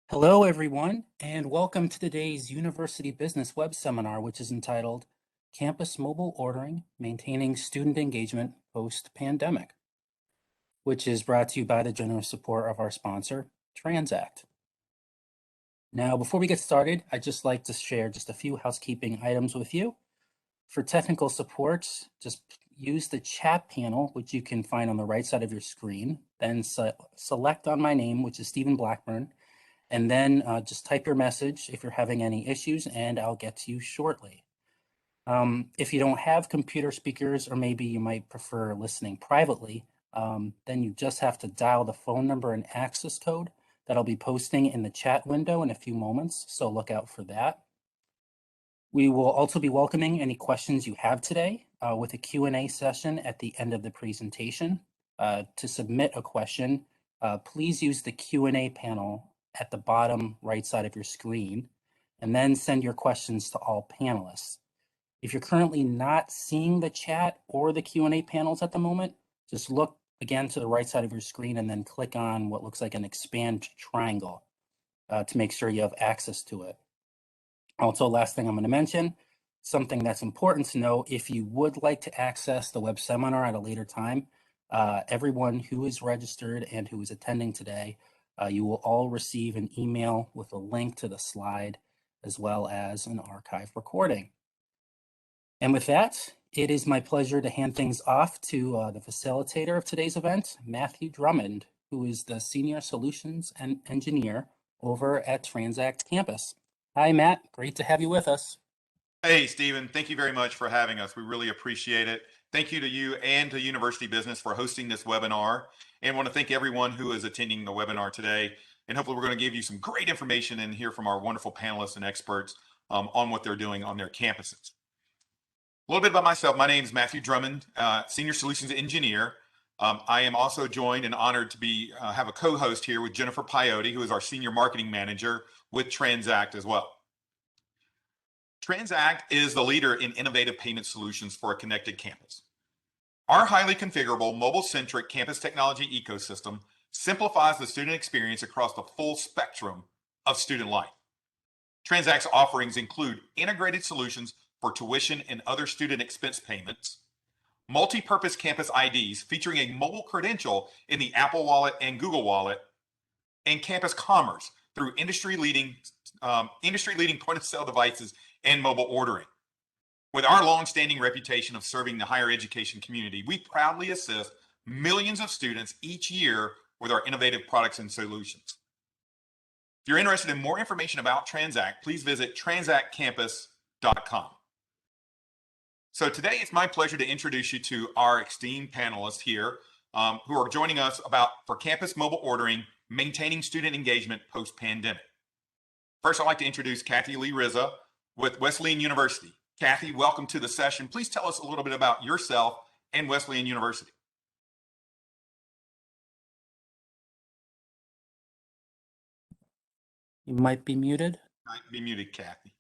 Hello, everyone, and welcome to today's University Business Web Seminar, which is entitled Campus Mobile Ordering, Maintaining Student Engagement Post-Pandemic, which is brought to you by the generous support of our sponsor, Transact. Now, before we get started, I'd just like to share just a few housekeeping items with you. For technical support, just use the chat panel, which you can find on the right side of your screen, then select on my name, which is Stephen Blackburn, and then just type your message if you're having any issues, and I'll get to you shortly. If you don't have computer speakers, or maybe you might prefer listening privately, then you just have to dial the phone number and access code that I'll be posting in the chat window in a few moments, so look out for that. We will also be welcoming any questions you have today with a Q&A session at the end of the presentation. To submit a question, please use the Q&A panel at the bottom right side of your screen, and then send your questions to all panelists. If you're currently not seeing the chat or the Q&A panels at the moment, just look again to the right side of your screen and then click on what looks like an expand triangle to make sure you have access to it. Also, last thing I'm going to mention, something that's important to know, if you would like to access the web seminar at a later time, everyone who is registered and who is attending today, you will all receive an email with a link to the slide as well as an archive recording. And with that, it is my pleasure to hand things off to the facilitator of today's event, Matthew Drummond, who is the Senior Solutions Engineer over at Transact Campus. Hi, Matt. Great to have you with us. Hey, Stephen. Thank you very much for having us. We really appreciate it. Thank you to you and to University Business for hosting this webinar. And want to thank everyone who is attending the webinar today. And hopefully we're going to give you some great information and hear from our wonderful panelists and experts on what they're doing on their campuses. A little bit about myself. My name is Matthew Drummond, Senior Solutions Engineer. I am also joined and honored to have a co-host here with Jennifer Piotti, who is our Senior Marketing Manager with Transact as well. Transact is the leader in innovative payment solutions for a connected campus. Our highly configurable, mobile-centric campus technology ecosystem simplifies the student experience across the full spectrum of student life. Transact's offerings include integrated solutions for tuition and other student expense payments, multi-purpose campus IDs featuring a mobile credential in the Apple Wallet and Google Wallet, and campus commerce through industry-leading point-of-sale devices and mobile ordering. With our long-standing reputation of serving the higher education community, we proudly assist millions of students each year with our innovative products and solutions. If you're interested in more information about Transact, please visit transactcampus.com. So today it's my pleasure to introduce you to our esteemed panelists here who are joining us for campus mobile ordering, maintaining student engagement post-pandemic. First, I'd like to introduce Kathy Lee Rizza with Wesleyan University. Kathy, welcome to the session. Please tell us a little bit about yourself and Wesleyan University. You might be muted. Might be muted, Kathy.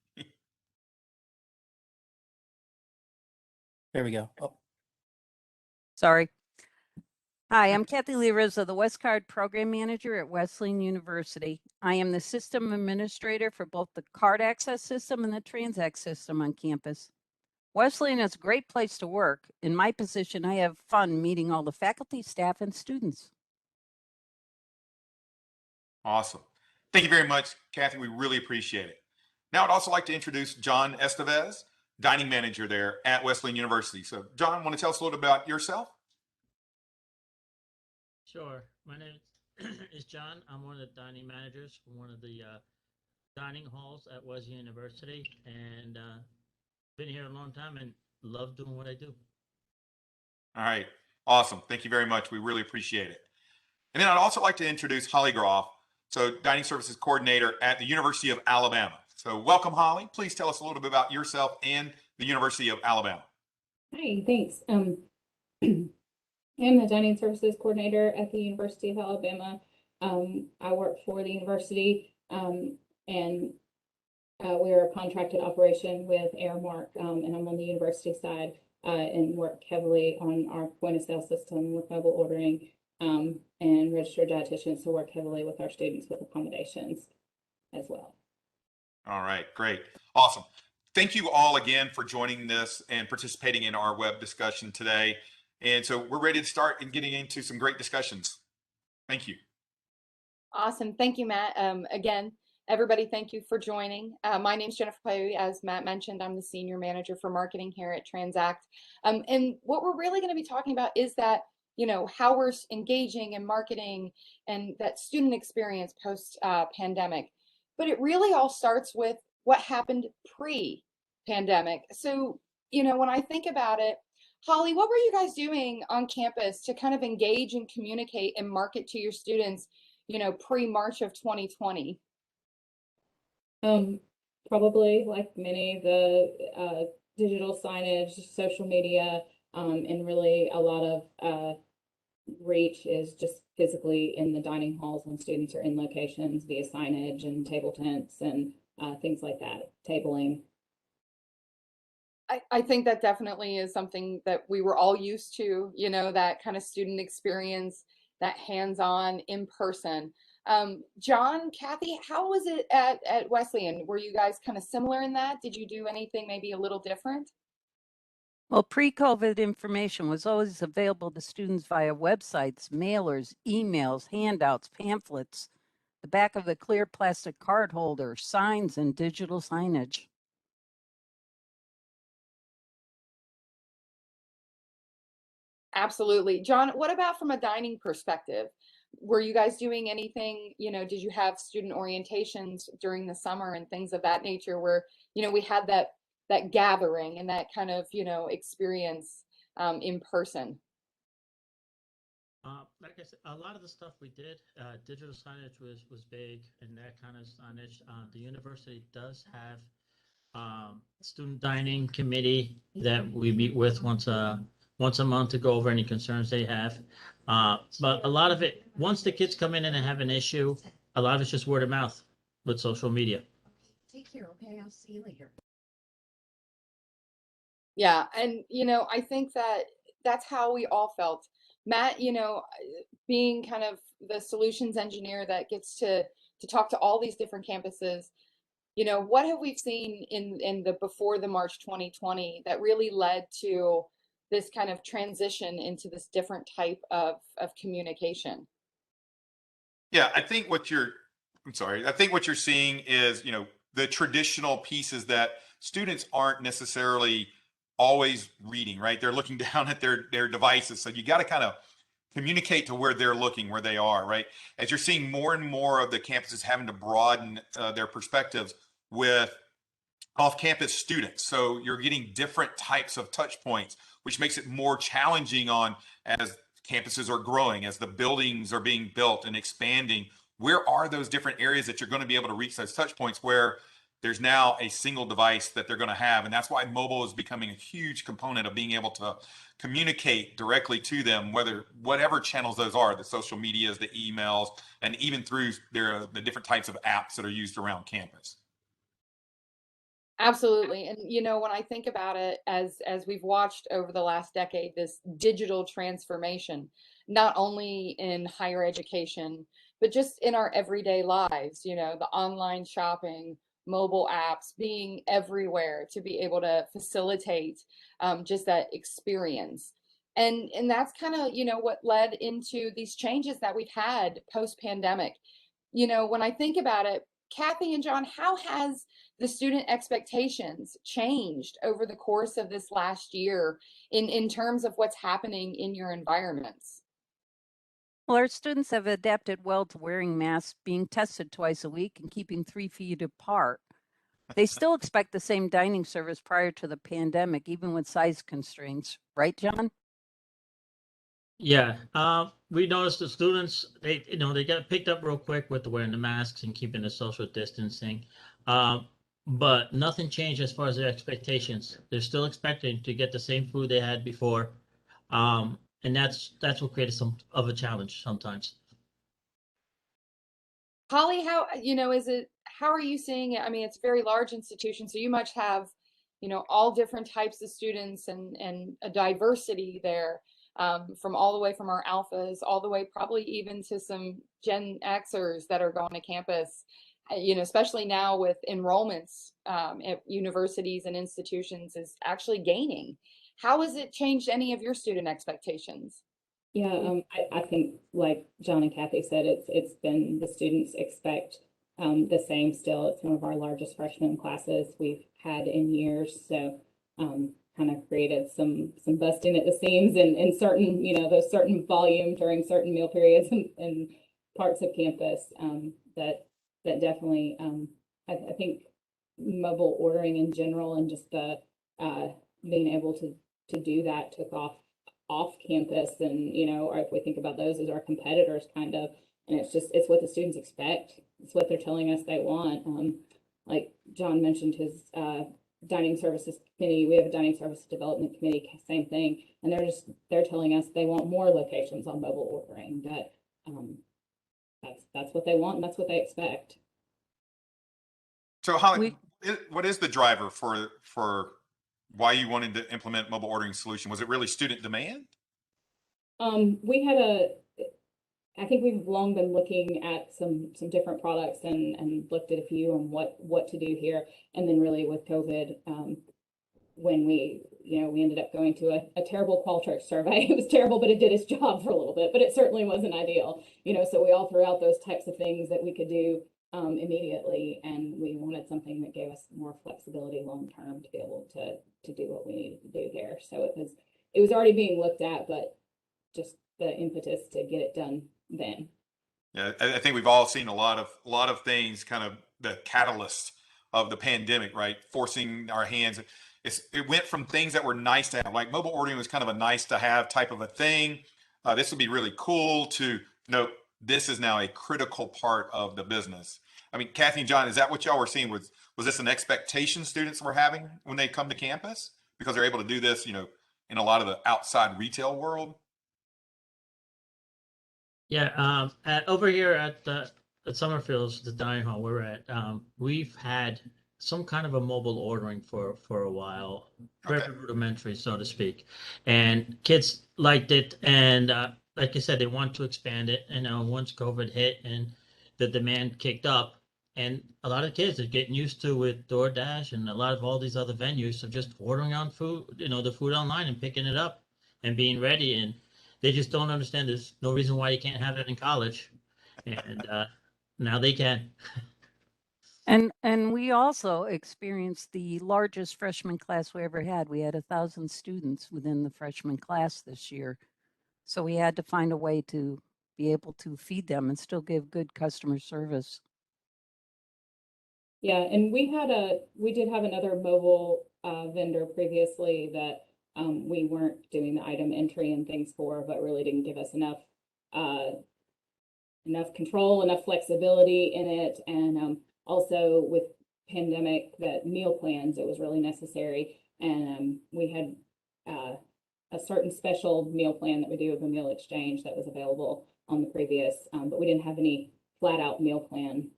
There we go. Oh. Sorry. Hi, I'm Kathy Lee Rizza, the WestCard Program Manager at Wesleyan University. I am the System Administrator for both the Card Access System and the Transact System on campus. Wesleyan is a great place to work. In my position, I have fun meeting all the faculty, staff, and students. Awesome. Thank you very much, Kathy. We really appreciate it. Now I'd also like to introduce John Estevez, Dining Manager there at Wesleyan University. So John, want to tell us a little bit about yourself? Sure. My name is John. I'm one of the dining managers for one of the dining halls at Wesleyan University, and been here a long time and love doing what I do. All right. Awesome. Thank you very much. We really appreciate it. And then I'd also like to introduce Holly Groff, so Dining Services Coordinator at the University of Alabama. So welcome, Holly. Please tell us a little bit about yourself and the University of Alabama. Hi, thanks. I'm the Dining Services Coordinator at the University of Alabama. I work for the university and we're a contracted operation with Aramark, and I'm on the university side and work heavily on our point of sale system with mobile ordering and registered dietitians to work heavily with our students with accommodations. as well. All right, great. Awesome. Thank you all again for joining this and participating in our web discussion today. And so we're ready to start and getting into some great discussions. Thank you. Awesome. Thank you, Matt. Again, everybody, thank you for joining. My name is Jennifer Paiute. As Matt mentioned, I'm the Senior Manager for Marketing here at Transact. And what we're really going to be talking about is that, how we're engaging in marketing and that student experience post pandemic. But it really all starts with what happened pre-pandemic. So, when I think about it, Holly, what were you guys doing on campus to kind of engage and communicate and market to your students, pre-March of 2020? Probably like many, the digital signage, social media, and really a lot of reach is just physically in the dining halls when students are in locations via signage and table tents and things like that, tabling. I think that definitely is something that we were all used to, that kind of student experience, that hands-on in person. John, Kathy, how was it at Wesleyan? Were you guys kind of similar in that? Did you do anything maybe a little different? Well, pre-COVID information was always available to students via websites, mailers, emails, handouts, pamphlets, the back of the clear plastic card holder, signs, and digital signage. Absolutely. John, what about from a dining perspective? Were you guys doing anything, did you have student orientations during the summer and things of that nature where, we had that gathering and that kind of, experience in person? Like I said, a lot of the stuff we did, digital signage was big, and that kind of signage. The university does have student dining committee that we meet with once a month to go over any concerns they have. But a lot of it, once the kids come in and have an issue, a lot of it's just word of mouth with social media. Take care, okay? I'll see you later. Yeah, and I think that's how we all felt. Matt, being kind of the solutions engineer that gets to talk to all these different campuses, what have we seen in the before the March 2020 that really led to this kind of transition into this different type of communication? Yeah, I think what you're seeing is, the traditional pieces that students aren't necessarily always reading, right? They're looking down at their devices. So you got to kind of communicate to where they're looking, where they are, right? As you're seeing more and more of the campuses having to broaden their perspectives with off-campus students. So you're getting different types of touch points, which makes it more challenging as campuses are growing, as the buildings are being built and expanding. Where are those different areas that you're going to be able to reach those touch points where there's now a single device that they're going to have? And that's why mobile is becoming a huge component of being able to communicate directly to them, whatever channels those are, the social medias, the emails, and even through the different types of apps that are used around campus. Absolutely. And when I think about it, as we've watched over the last decade, this digital transformation, not only in higher education, but just in our everyday lives, the online shopping, mobile apps being everywhere to be able to facilitate just that experience. And that's kind of, what led into these changes that we've had post-pandemic. When I think about it, Kathy and John, how has the student expectations changed over the course of this last year in terms of what's happening in your environments? Well, our students have adapted well to wearing masks, being tested twice a week, and keeping 3 feet apart. They still expect the same dining service prior to the pandemic, even with size constraints. Right, John? Yeah, we noticed the students, they got picked up real quick with the wearing the masks and keeping the social distancing. But nothing changed as far as their expectations. They're still expecting to get the same food they had before. And that's what created some of a challenge sometimes. Holly, how are you seeing it? I mean, it's a very large institution, so you must have, all different types of students and a diversity there, from all the way from our alphas, all the way probably even to some Gen Xers that are going to campus. especially now with enrollments at universities and institutions is actually gaining. How has it changed any of your student expectations? Yeah, I think like John and Kathy said, it's been the students expect the same still. It's one of our largest freshman classes we've had in years. So kind of created some busting at the seams in certain, those certain volume during certain meal periods and parts of campus that definitely I think mobile ordering in general and just the being able to do that took off campus and or if we think about those as our competitors kind of, and it's what the students expect. It's what they're telling us they want. Like John mentioned his dining services committee, we have a dining services development committee, same thing, and they're telling us they want more locations on mobile ordering. That's what they want and that's what they expect. So Holly, what is the driver for why you wanted to implement mobile ordering solution? Was it really student demand? We had I think we've long been looking at some different products and looked at a few on what to do here. And then really with COVID, when we ended up going to a terrible Qualtrics survey. It was terrible, but it did its job for a little bit, but it certainly wasn't ideal. So we all threw out those types of things that we could do immediately, and we wanted something that gave us more flexibility long term to be able to do what we needed to do there. So it was already being looked at, but just the impetus to get it done then. Yeah, I think we've all seen a lot of things, kind of the catalyst of the pandemic, right? Forcing our hands. It went from things that were nice to have, like mobile ordering was kind of a nice to have type of a thing. This would be really cool to know. This is now a critical part of the business. I mean, Kathy and John, is that what y'all were seeing? Was this an expectation students were having when they come to campus because they're able to do this, in a lot of the outside retail world? Yeah, over here at Summerfield's, the dining hall we're at, we've had some kind of a mobile ordering for a while, very Okay. rudimentary, so to speak, and kids liked it, and like I said, they want to expand it. And once COVID hit and the demand kicked up, and a lot of kids are getting used to with DoorDash and a lot of all these other venues of just ordering on food, the food online and picking it up and being ready. And they just don't understand there's no reason why you can't have it in college. And now they can. And we also experienced the largest freshman class we ever had. We had 1,000 students within the freshman class this year. So we had to find a way to be able to feed them and still give good customer service. Yeah, and we did have another mobile vendor previously that we weren't doing the item entry and things for, but really didn't give us enough control, enough flexibility in it, and also with pandemic, that meal plans, it was really necessary, and we had a certain special meal plan that we do with a meal exchange that was available on the previous, but we didn't have any flat out meal plan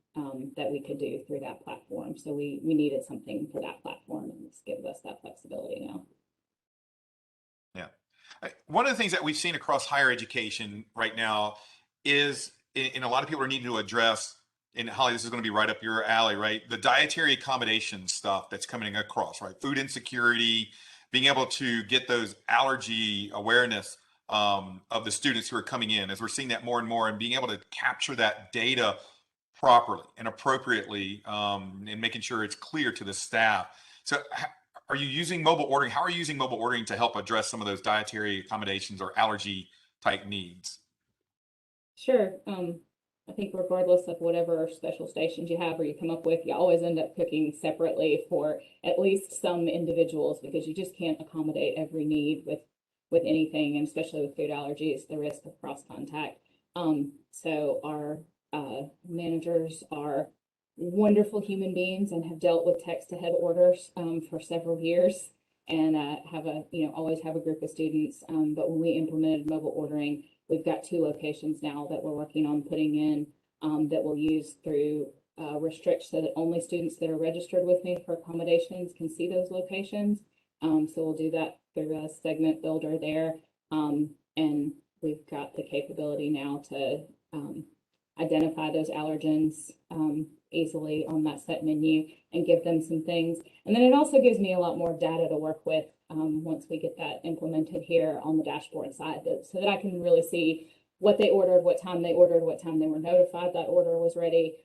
that we could do through that platform. So we needed something for that platform, and this gives us that flexibility now. Yeah. One of the things that we've seen across higher education right now is, and a lot of people are needing to address, and Holly, this is going to be right up your alley, right? The dietary accommodation stuff that's coming across, right? Food insecurity, being able to get those allergy awareness of the students who are coming in, as we're seeing that more and more, and being able to capture that data properly and appropriately, and making sure it's clear to the staff. So are you using mobile ordering? How are you using mobile ordering to help address some of those dietary accommodations or allergy type needs? Sure. I think regardless of whatever special stations you have or you come up with, you always end up cooking separately for at least some individuals, because you just can't accommodate every need with anything, and especially with food allergies, the risk of cross contact. So our managers are wonderful human beings and have dealt with text ahead orders for several years, and always have a group of students. But when we implemented mobile ordering, we've got 2 locations now that we're working on putting in that we'll use through restrict, so that only students that are registered with me for accommodations can see those locations. So we'll do that through a segment builder there. And we've got the capability now to identify those allergens easily on that set menu and give them some things. And then it also gives me a lot more data to work with once we get that implemented here on the dashboard side, so that I can really see what they ordered, what time they ordered, what time they were notified that order was ready.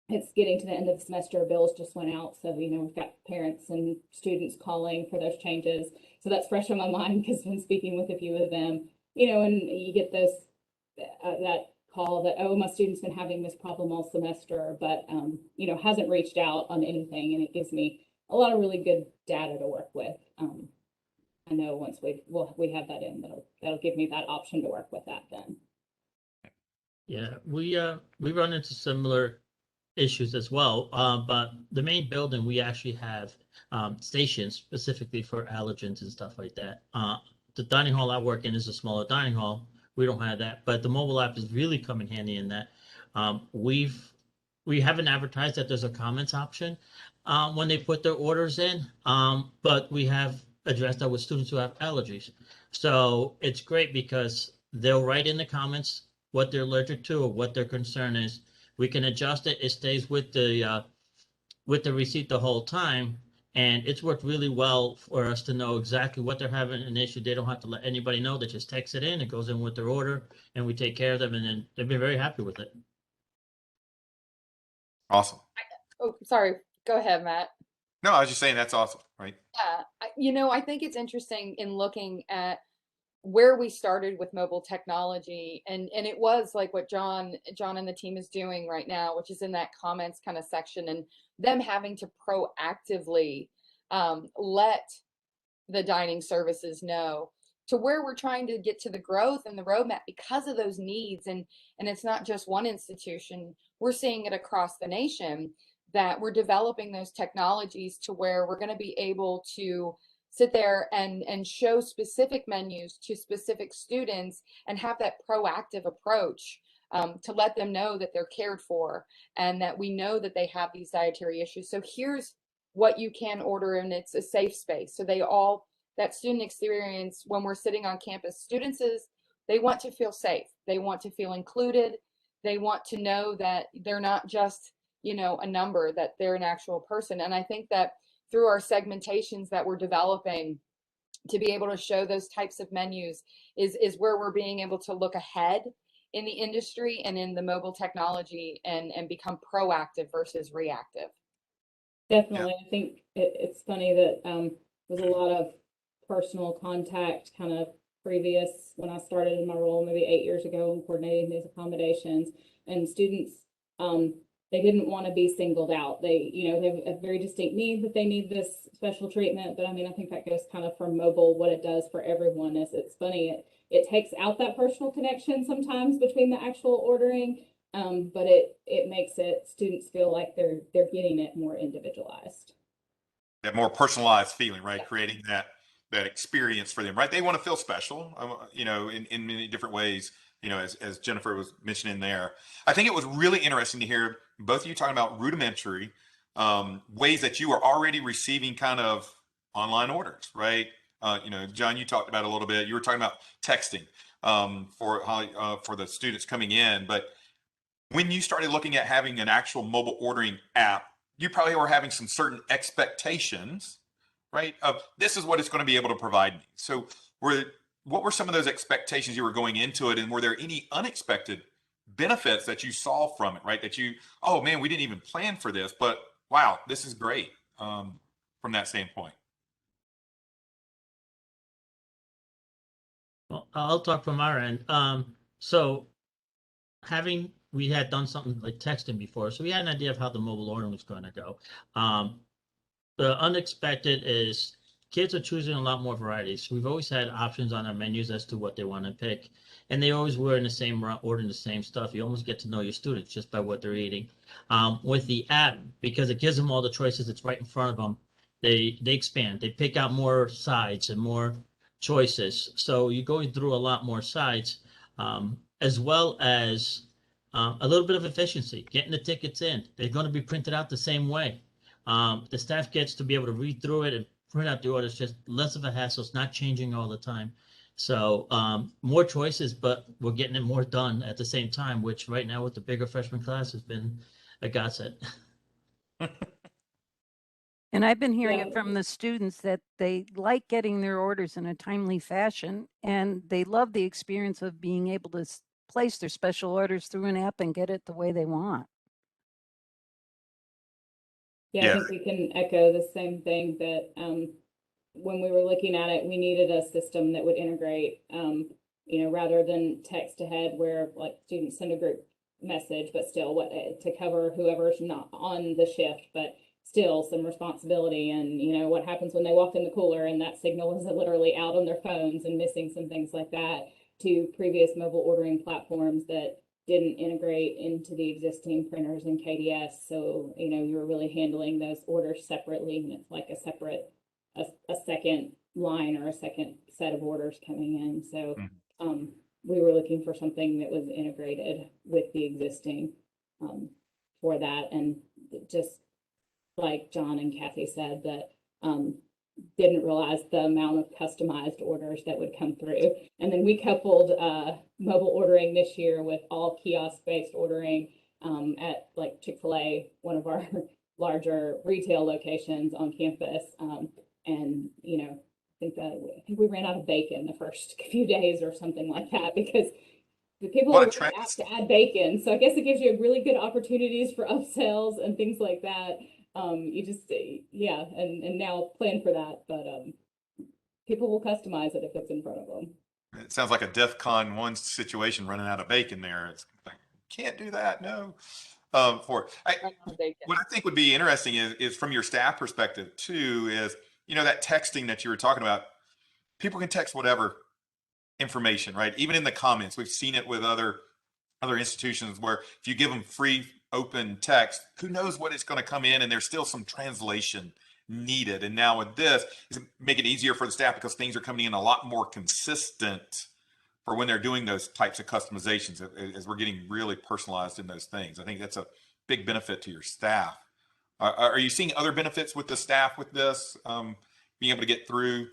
It's getting to the end of the semester, bills just went out. So, we've got parents and students calling for those changes. So that's fresh on my mind because I've been speaking with a few of them, and you get those, that call that, oh, my student's been having this problem all semester, but, hasn't reached out on anything. And it gives me a lot of really good data to work with. I know once we have that in, that'll give me that option to work with that then. Yeah, we run into similar issues as well. But the main building, we actually have stations specifically for allergens and stuff like that. The dining hall I work in is a smaller dining hall. We don't have that, but the mobile app is really come in handy in that. We haven't advertised that there's a comments option when they put their orders in, but we have addressed that with students who have allergies. So it's great because they'll write in the comments what they're allergic to or what their concern is. We can adjust it. It stays with the receipt the whole time. And it's worked really well for us to know exactly what they're having an issue. They don't have to let anybody know. They just text it in. It goes in with their order and we take care of them. And then they've been very happy with it. Awesome. Oh, sorry. Go ahead, Matt. No, I was just saying that's awesome, right? Yeah, I think it's interesting in looking at where we started with mobile technology, and it was like what John and the team is doing right now, which is in that comments kind of section, and them having to proactively let the dining services know, to where we're trying to get to the growth and the roadmap because of those needs. And it's not just one institution. We're seeing it across the nation, that we're developing those technologies to where we're going to be able to sit there and show specific menus to specific students and have that proactive approach to let them know that they're cared for and that we know that they have these dietary issues. So here's what you can order, and it's a safe space. So that student experience when we're sitting on campus, they want to feel safe. They want to feel included. They want to know that they're not just, a number, that they're an actual person. And I think that through our segmentations that we're developing to be able to show those types of menus is where we're being able to look ahead in the industry and in the mobile technology and become proactive versus reactive. Definitely. I think it's funny that there's a lot of personal contact kind of previous when I started in my role maybe 8 years ago and coordinating these accommodations, and students they didn't want to be singled out. They have a very distinct need that they need this special treatment. But I think that goes kind of from mobile. What it does for everyone is, it's funny. It takes out that personal connection sometimes between the actual ordering, but it makes students feel like they're getting it more individualized. That more personalized feeling, right? Yeah. Creating that experience for them, right? They want to feel special, in many different ways. As Jennifer was mentioning there, I think it was really interesting to hear both of you talking about rudimentary ways that you are already receiving kind of online orders, right? John, you talked about it a little bit. You were talking about texting for the students coming in, but when you started looking at having an actual mobile ordering app, you probably were having some certain expectations, right? Of this is what it's going to be able to provide me. So what were some of those expectations you were going into it, and were there any unexpected benefits that you saw from it, right? That oh man, we didn't even plan for this, but wow, this is great from that standpoint. Well, I'll talk from our end. So we had done something like texting before, so we had an idea of how the mobile ordering was going to go. The unexpected is kids are choosing a lot more varieties. We've always had options on our menus as to what they want to pick, and they always were in the same ordering the same stuff. You almost get to know your students just by what they're eating. With the app, because it gives them all the choices, it's right in front of them. They expand. They pick out more sides and more choices. So you're going through a lot more sides, as well as a little bit of efficiency, getting the tickets in. They're going to be printed out the same way. The staff gets to be able to read through it and print out the orders, just less of a hassle. It's not changing all the time. So more choices, but we're getting it more done at the same time, which right now with the bigger freshman class has been a godsend. And I've been hearing Yeah. it from the students that they like getting their orders in a timely fashion, and they love the experience of being able to place their special orders through an app and get it the way they want. Yeah, I Yeah. think we can echo the same thing that when we were looking at it, we needed a system that would integrate, rather than text ahead where like students send a group message, but still to cover whoever's not on the shift, but still some responsibility. And, what happens when they walk in the cooler and that signal is literally out on their phones and missing some things like that, to previous mobile ordering platforms that didn't integrate into the existing printers in KDS. So, you were really handling those orders separately, and it's like a separate, a second line or a second set of orders coming in. So we were looking for something that was integrated with the existing for that. And just like John and Kathy said, that didn't realize the amount of customized orders that would come through. And then we coupled mobile ordering this year with all kiosk-based ordering at like Chick-fil-A, one of our larger retail locations on campus. And I think we ran out of bacon the first few days or something like that, because the people What are a really trend. apt to add bacon. So I guess it gives you really good opportunities for upsells and things like that. You just, yeah, and now plan for that, but people will customize it if it's in front of them. It sounds like a DEFCON 1 situation, running out of bacon there. It's like, can't do that. No. What I think would be interesting is from your staff perspective too, is, that texting that you were talking about, people can text whatever information, right? Even in the comments, we've seen it with other institutions where if you give them free open text, who knows what is going to come in, and there's still some translation needed. And now with this, it's make it easier for the staff because things are coming in a lot more consistent for when they're doing those types of customizations, as we're getting really personalized in those things. I think that's a big benefit to your staff. Are you seeing other benefits with the staff with this, being able to get through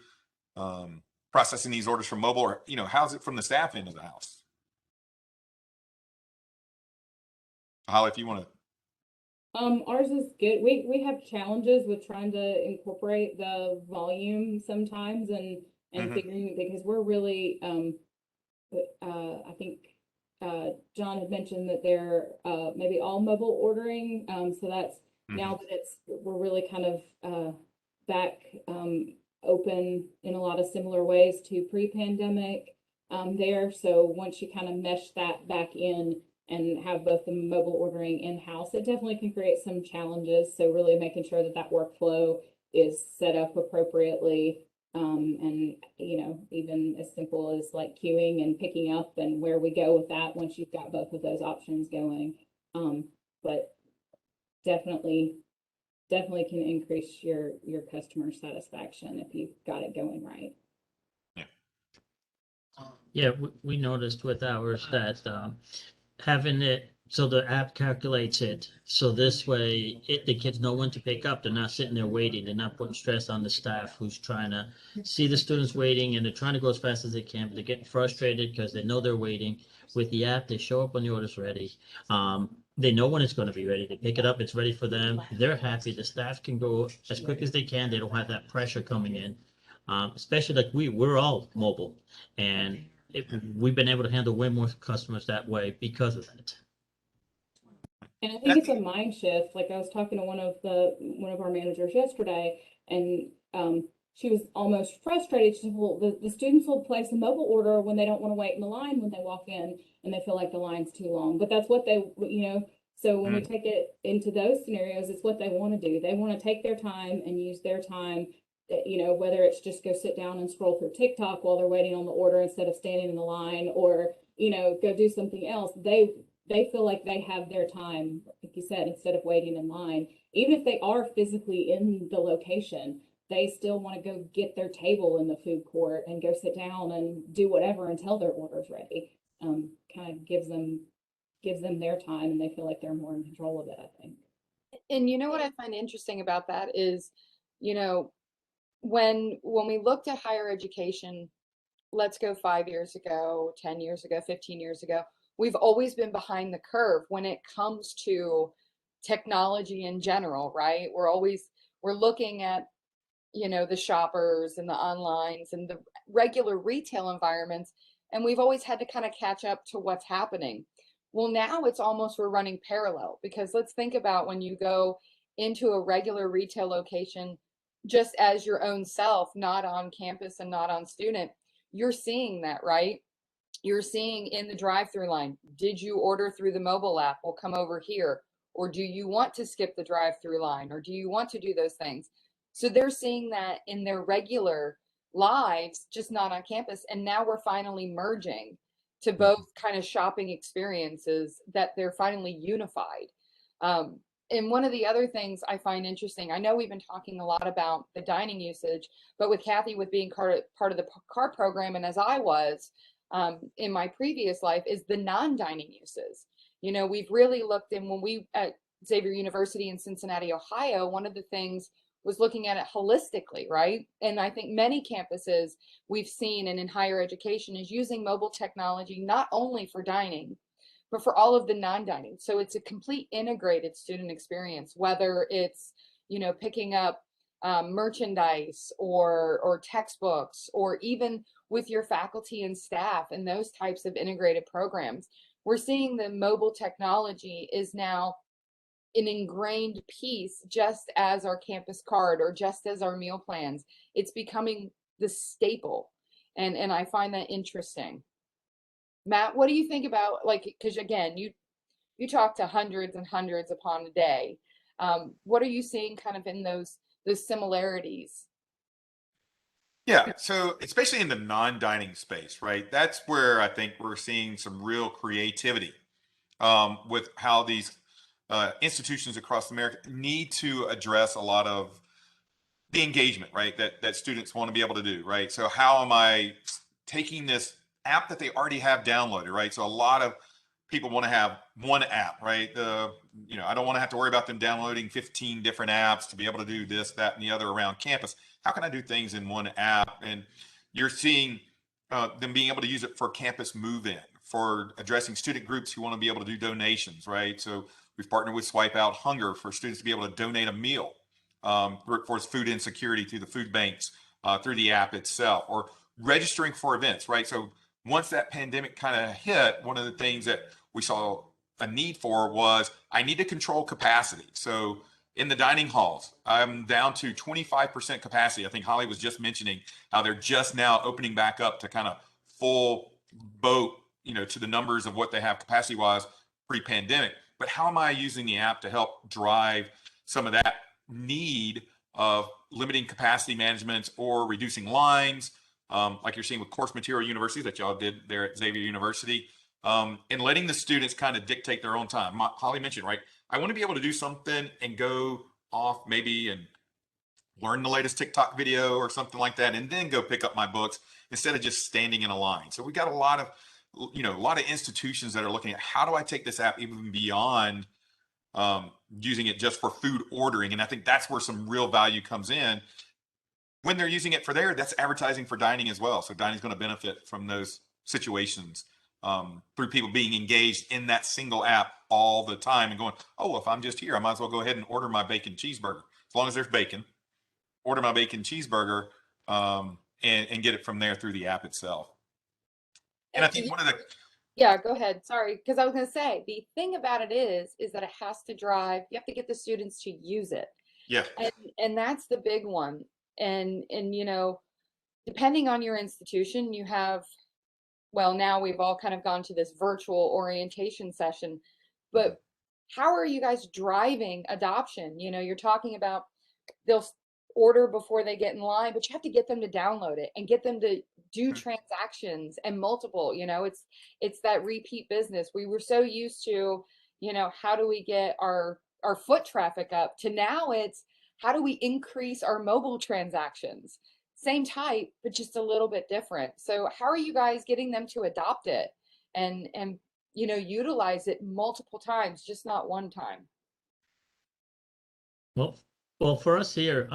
processing these orders from mobile, or, how's it from the staff end of the house? Holly, if you want to. Ours is good. We have challenges with trying to incorporate the volume sometimes, and figuring, because we're really I think John had mentioned that they're maybe all mobile ordering. So that's now that we're really kind of back open in a lot of similar ways to pre-pandemic there. So once you kind of mesh that back in and have both the mobile ordering in-house, it definitely can create some challenges. So really making sure that workflow is set up appropriately. And, even as simple as like queuing and picking up and where we go with that once you've got both of those options going. But definitely can increase your customer satisfaction if you've got it going right. Yeah, we noticed with ours that having it so the app calculates it, so this way the kids know when to pick up. They're not sitting there waiting. They're not putting stress on the staff who's trying to see the students waiting, and they're trying to go as fast as they can, but they're getting frustrated because they know they're waiting. With the app, they show up when the order's ready. They know when it's going to be ready. They pick it up, it's ready for them. They're happy. The staff can go as quick as they can. They don't have that pressure coming in. Especially like we're all mobile, and we've been able to handle way more customers that way because of that. And I think it's a mind shift. Like I was talking to one of our managers yesterday, and she was almost frustrated. She said, well, the students will place a mobile order when they don't want to wait in the line when they walk in and they feel like the line's too long. But that's what they, so when we take it into those scenarios, it's what they want to do. They want to take their time and use their time, whether it's just go sit down and scroll through TikTok while they're waiting on the order instead of standing in the line, or, go do something else. They feel like they have their time, like you said, instead of waiting in line. Even if they are physically in the location, they still want to go get their table in the food court and go sit down and do whatever until their order's ready. Kind of gives them their time, and they feel like they're more in control of it, I think. And what I find interesting about that is, when we looked at higher education let's go 5 years ago, 10 years ago, 15 years ago, we've always been behind the curve when it comes to technology in general, right? We're looking at, you know, the shoppers and the onlines and the regular retail environments, and we've always had to kind of catch up to what's happening. Well, now it's almost we're running parallel, because let's think about when you go into a regular retail location just as your own self, not on campus and not on student, you're seeing that, right? You're seeing in the drive-through line, did you order through the mobile app? We'll come over here. Or do you want to skip the drive-through line? Or do you want to do those things? So they're seeing that in their regular lives, just not on campus. And now we're finally merging to both kind of shopping experiences, that they're finally unified. And one of the other things I find interesting, I know we've been talking a lot about the dining usage, but with Kathy, with being part of the CAR program, and as I was in my previous life, is the non-dining uses. You know, we've really looked in, when we at Xavier University in Cincinnati, Ohio, one of the things was looking at it holistically, right? And I think many campuses we've seen, and in higher education, is using mobile technology not only for dining, but for all of the non-dining. So it's a complete integrated student experience, whether it's, you know, picking up merchandise or textbooks, or even with your faculty and staff and those types of integrated programs. We're seeing the mobile technology is now an ingrained piece, just as our campus card or just as our meal plans. It's becoming the staple. And I find that interesting. Matt, what do you think about, like, because again, you talk to hundreds and hundreds upon a day. What are you seeing kind of in those similarities? Yeah, so especially in the non-dining space, right? That's where I think we're seeing some real creativity with how these institutions across America need to address a lot of the engagement, right? That students want to be able to do, right? So how am I taking this app that they already have downloaded, right? So a lot of people want to have one app, right? I don't want to have to worry about them downloading 15 different apps to be able to do this, that, and the other around campus. How can I do things in one app? And you're seeing them being able to use it for campus move-in, for addressing student groups who want to be able to do donations, right? So we've partnered with Swipe Out Hunger for students to be able to donate a meal, workforce food insecurity through the food banks, through the app itself, or registering for events, right? So once that pandemic kind of hit, one of the things that we saw a need for was, I need to control capacity. So in the dining halls, I'm down to 25% capacity. I think Holly was just mentioning how they're just now opening back up to kind of full boat, to the numbers of what they have capacity wise pre-pandemic. But how am I using the app to help drive some of that need of limiting capacity management or reducing lines, like you're seeing with course material universities that y'all did there at Xavier University, and letting the students kind of dictate their own time. Holly mentioned, right? I want to be able to do something and go off maybe and learn the latest TikTok video or something like that, and then go pick up my books instead of just standing in a line. So we got a lot of institutions that are looking at, how do I take this app even beyond using it just for food ordering? And I think that's where some real value comes in. When they're using it for there, that's advertising for dining as well. So dining is going to benefit from those situations through people being engaged in that single app all the time and going, oh, if I'm just here, I might as well go ahead and order my bacon cheeseburger. As long as there's bacon, order my bacon cheeseburger and get it from there through the app itself. And I think one of the... Yeah, go ahead. Sorry, because I was going to say, the thing about it is that it has to drive, you have to get the students to use it. Yeah. And that's the big one. And depending on your institution, you have, well, now we've all kind of gone to this virtual orientation session, but how are you guys driving adoption? You're talking about they'll order before they get in line, but you have to get them to download it and get them to do transactions and multiple, it's that repeat business. We were so used to, how do we get our foot traffic up, to now it's, how do we increase our mobile transactions? Same type, but just a little bit different. So how are you guys getting them to adopt it and utilize it multiple times, just not one time? Well, for us here,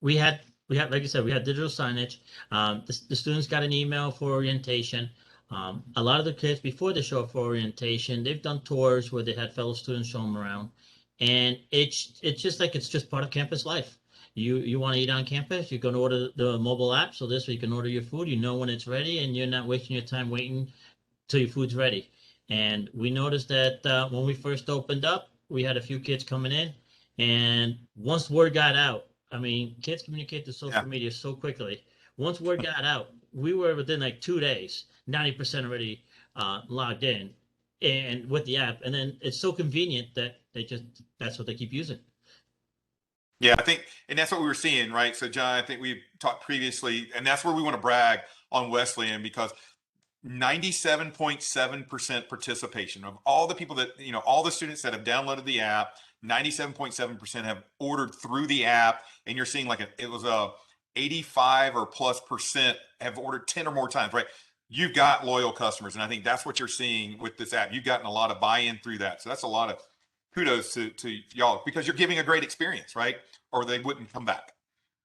we had we have, like I said, we have digital signage. The students got an email for orientation. A lot of the kids, before they show up for orientation, they've done tours where they had fellow students show them around. And it's just like, it's just part of campus life. You want to eat on campus, you can order the mobile app. So this way you can order your food, you know when it's ready, and you're not wasting your time waiting till your food's ready. And we noticed that when we first opened up, we had a few kids coming in. And once word got out, I mean, kids communicate to social media so quickly. Once word got out, we were within like 2 days, 90% already logged in and with the app. And then it's so convenient that that's what they keep using. Yeah, I think, and that's what we were seeing, right? So, John, I think we talked previously, and that's where we want to brag on Wesleyan, because 97.7% participation of all the people that, all the students that have downloaded the app, 97.7% have ordered through the app. And you're seeing it was a 85 or plus percent have ordered 10 or more times, right? You've got loyal customers. And I think that's what you're seeing with this app. You've gotten a lot of buy-in through that. So that's a lot of kudos to y'all, because you're giving a great experience, right? Or they wouldn't come back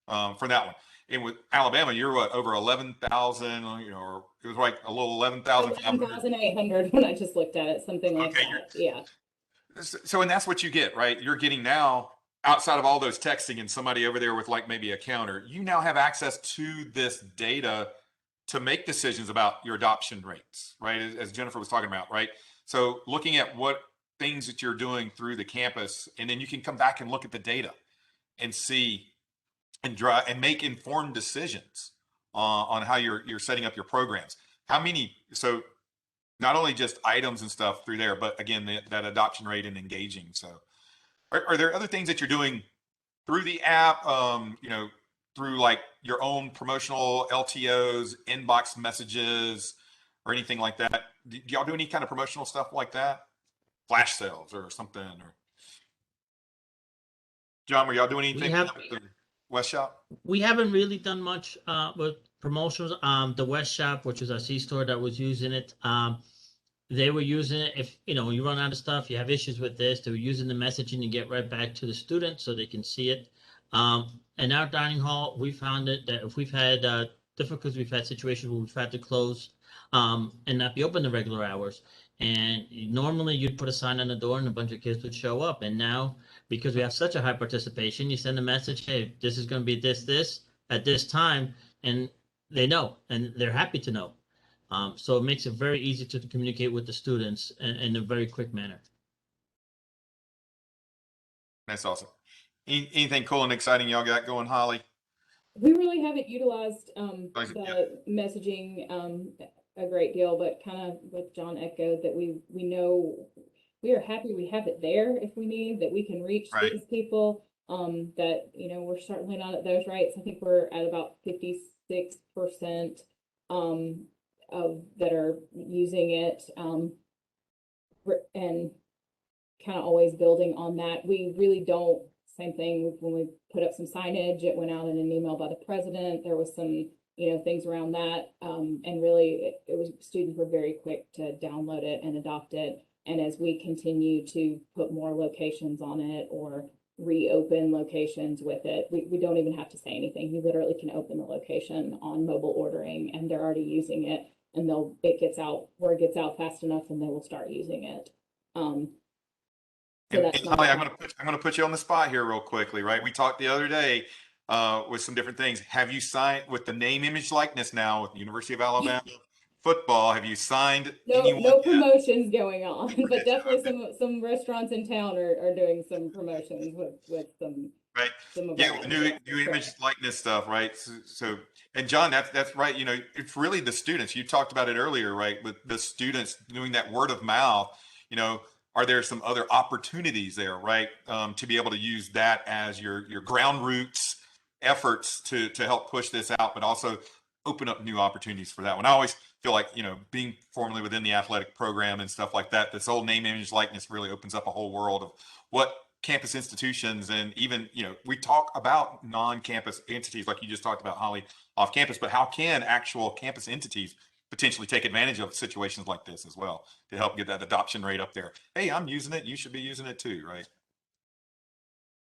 for that one. And with Alabama, you're what, over 11,000, or it was like a little 11,500. 11,800 when I just looked at it, something like that. Yeah. So, and that's what you get, right? You're getting now, outside of all those texting and somebody over there with maybe a counter, you now have access to this data to make decisions about your adoption rates, right? As Jennifer was talking about, right? So looking at what things that you're doing through the campus, and then you can come back and look at the data and see and make informed decisions on how you're setting up your programs. So not only just items and stuff through there, but again, that adoption rate and engaging. So are there other things that you're doing through the app, through your own promotional LTOs, inbox messages, or anything like that? Do y'all do any kind of promotional stuff like that? Flash sales or something? Or John, were y'all doing anything with the West Shop? We haven't really done much with promotions. The West Shop, which is our C-store that was using it, they were using it. If you run out of stuff, you have issues with this, they were using the messaging to get right back to the students so they can see it. In our dining hall, we found it that if we've had difficulties, we've had situations where we've had to close and not be open the regular hours. And normally you'd put a sign on the door and a bunch of kids would show up. And now, because we have such a high participation, you send a message, hey, this is going to be this at this time. And they know, and they're happy to know. So it makes it very easy to communicate with the students in a very quick manner. That's awesome. Anything cool and exciting y'all got going, Holly? We really haven't utilized the messaging a great deal, but kind of what John echoed, that we know we are happy we have it there if we need, that we can reach these people, that, we're certainly not at those rates. I think we're at about 56% of that are using it, and kind of always building on that. We really don't, same thing when we put up some signage, it went out in an email by the president. There was some, things around that. And really it was, students were very quick to download it and adopt it. And as we continue to put more locations on it or reopen locations with it, we don't even have to say anything. You literally can open the location on mobile ordering and they're already using it, and word gets out fast enough and they will start using it. So that's Holly, I'm going to put you on the spot here real quickly, right? We talked the other day with some different things. Have you signed with the name, image, likeness now with the University of Alabama football? Have you signed anyone? No promotions going on, but definitely some restaurants in town are doing some promotions with some. Right. Yeah, new image, likeness stuff, right? So and John, that's right. It's really the students. You talked about it earlier, right? With the students doing that word of mouth. Are there some other opportunities there, right? To be able to use that as your ground roots efforts to help push this out, but also open up new opportunities for that one. I always feel like, being formally within the athletic program and stuff like that, this whole name, image, likeness really opens up a whole world of what campus institutions, and even, we talk about non-campus entities like you just talked about, Holly, off campus, but how can actual campus entities potentially take advantage of situations like this as well to help get that adoption rate up there? Hey, I'm using it. You should be using it too, right?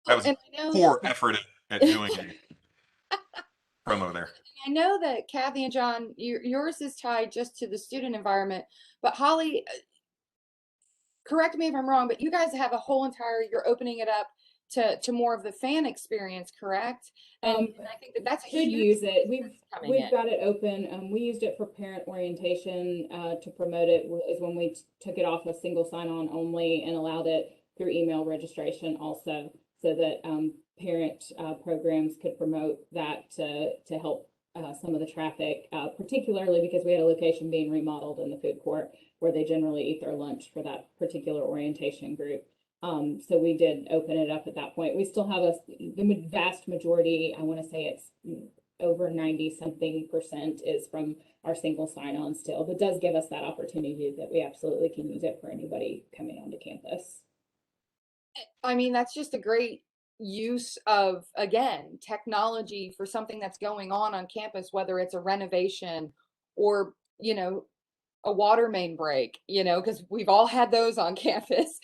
That was a poor effort at doing it. promo there. I know that Kathy and John, yours is tied just to the student environment, but Holly, correct me if I'm wrong, but you guys have a whole entire, you're opening it up to more of the fan experience, correct? And I think that that's a Should huge use it. difference coming We've in. got it open. We used it for parent orientation to promote it is when we took it off of single sign-on only and allowed it through email registration also, so that parent programs could promote that to help some of the traffic, particularly because we had a location being remodeled in the food court where they generally eat their lunch for that particular orientation group. So we did open it up at that point. We still have the vast majority, I want to say it's over 90-something% is from our single sign-on still, but does give us that opportunity that we absolutely can use it for anybody coming onto campus. I mean, that's just a great use of, again, technology for something that's going on campus, whether it's a renovation or, you know, a water main break, you know, because we've all had those on campus.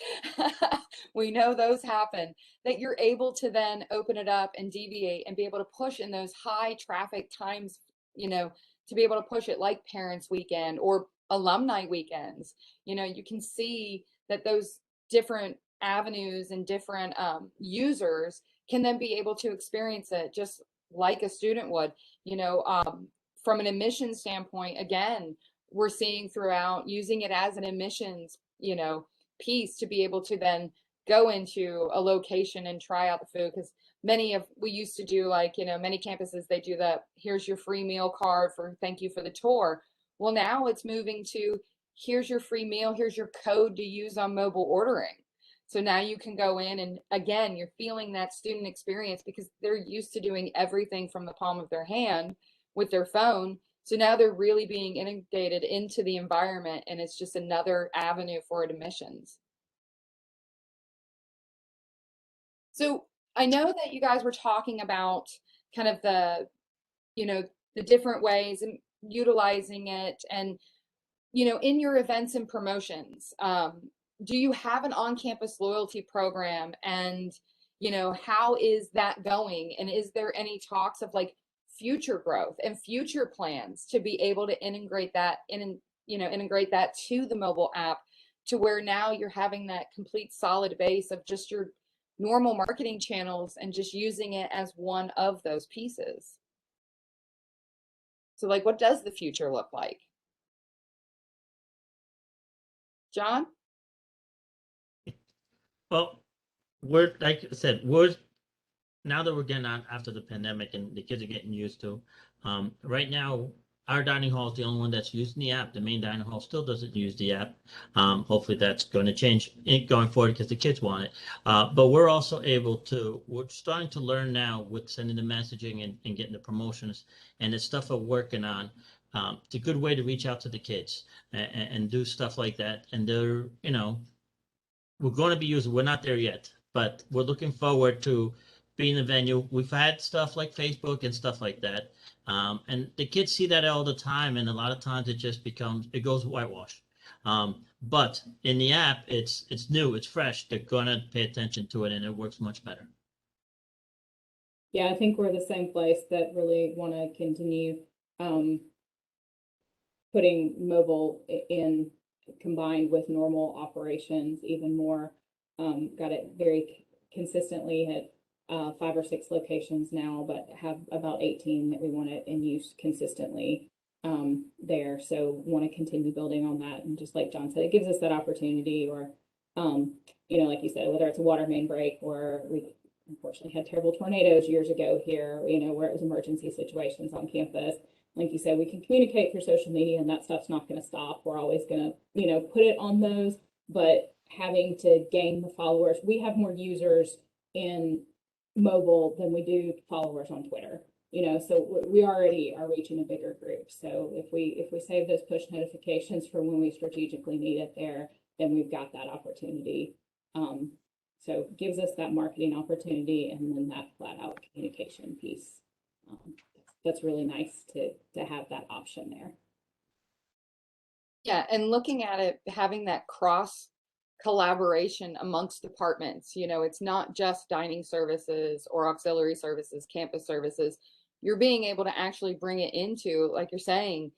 We know those happen, that you're able to then open it up and deviate and be able to push in those high traffic times, you know, to be able to push it like parents weekend or alumni weekends. You know, you can see that those different avenues and different users can then be able to experience it just like a student would, you know, from an admission standpoint. Again, we're seeing throughout using it as an admissions, you know, piece to be able to then go into a location and try out the food. Because we used to do, like, you know, many campuses, they do the, here's your free meal card for thank you for the tour. Well, now it's moving to, here's your free meal, here's your code to use on mobile ordering. So now you can go in and, again, you're feeling that student experience because they're used to doing everything from the palm of their hand with their phone. So now they're really being integrated into the environment, and it's just another avenue for admissions. So I know that you guys were talking about kind of the, you know, the different ways and utilizing it, and, you know, in your events and promotions, do you have an on-campus loyalty program? And, you know, how is that going? And is there any talks of like future growth and future plans to be able to integrate that integrate that to the mobile app, to where now you're having that complete solid base of just your normal marketing channels and just using it as one of those pieces? So, like, what does the future look like? John? Well, like I said, now that we're getting on after the pandemic and the kids are getting used to, right now, our dining hall is the only one that's using the app. The main dining hall still doesn't use the app. Hopefully that's going to change going forward because the kids want it. But we're also we're starting to learn now with sending the messaging and getting the promotions and the stuff we're working on. It's a good way to reach out to the kids and do stuff like that. And they're, you know, we're going to be using, we're not there yet, but we're looking forward to being a venue. We've had stuff like Facebook and stuff like that. And the kids see that all the time. And a lot of times it goes whitewash. But in the app, it's new, it's fresh. They're going to pay attention to it and it works much better. Yeah, I think we're the same place that really want to continue putting mobile in combined with normal operations even more. Got it very consistently at 5 or 6 locations now, but have about 18 that we want it in use consistently there. So want to continue building on that. And just like John said, it gives us that opportunity, or, you know, like you said, whether it's a water main break, or we unfortunately had terrible tornadoes years ago here, you know, where it was emergency situations on campus. Like you said, we can communicate through social media, and that stuff's not going to stop. We're always going to, you know, put it on those, but having to gain the followers, we have more users in mobile than we do followers on Twitter, you know, so we already are reaching a bigger group. So if we save those push notifications for when we strategically need it there, then we've got that opportunity. So it gives us that marketing opportunity, and then that flat out communication piece. That's really nice to have that option there. Yeah, and looking at it, having that cross collaboration amongst departments, you know, it's not just dining services or auxiliary services, campus services. you're being able to actually bring it into, like you're saying,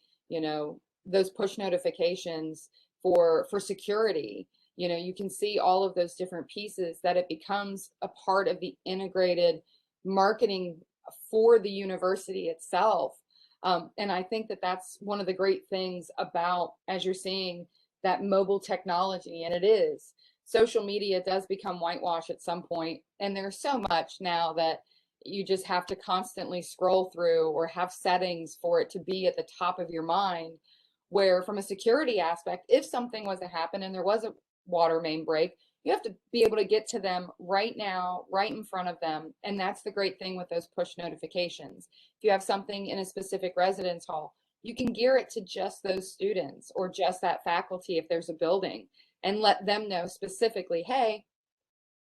those push notifications for security. You can see all of those different pieces that it becomes a part of the integrated marketing for the university itself. And I think that that's one of the great things about, as you're seeing, that mobile technology, and it is. Social media does become whitewash at some point, and there's so much now that you just have to constantly scroll through or have settings for it to be at the top of your mind, where from a security aspect, if something was to happen and there was a water main break, you have to be able to get to them right now, right in front of them. And that's the great thing with those push notifications. If you have something in a specific residence hall, you can gear it to just those students or just that faculty if there's a building, and let them know specifically, hey,